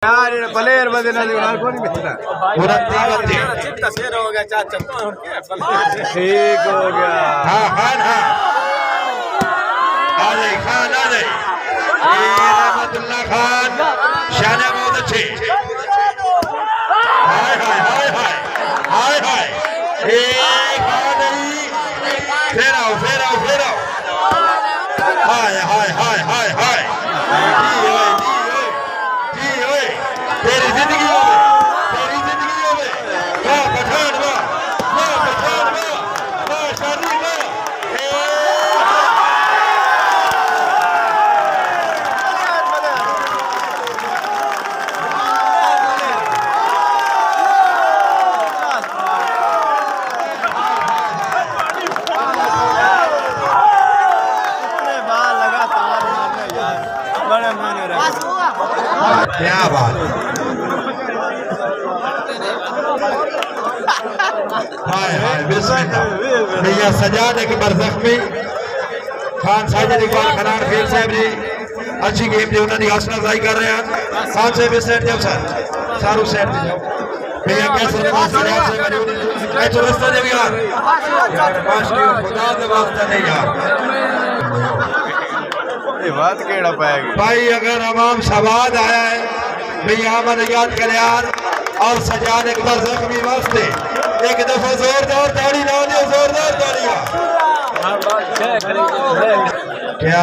यार ये प्लेयर बदे ना दिखा कौन बेचता चिट्टा शेर हो गया चाचा ठीक हो गया। हाँ खान हाँ आ जाए खान आ जाए रहमतुल्लाह खान शान बहुत अच्छे हाय हाय हाय हाय हाय हाय खान फिर आओ हाय हाय हाय हाय हाय तेरी जिंदगी हो वाह पठान वाह शादी बड़े माने क्या बात हाय हाय बिस्मिल्लाह भैया सजाद एक बरज़ख में खान साजिद इकबाल खनान खेल साहब जी अच्छी गेम जो उन्होंने हौसला अफजाई कर रहे हैं खान साहब इस साइड जाओ सर सारू साइड जाओ भैया कैसे तो रास्ता दे यार खुदा दे वास्ते नहीं यार ये बात केड़ा पाएगी भाई अगर अवाम सवाद आया है भैया अमन याद कर यार और सजाद एक बार जख्मी वास्ते एक दफा जोरदार ताड़ी ना दो जोरदार ताड़ियां क्या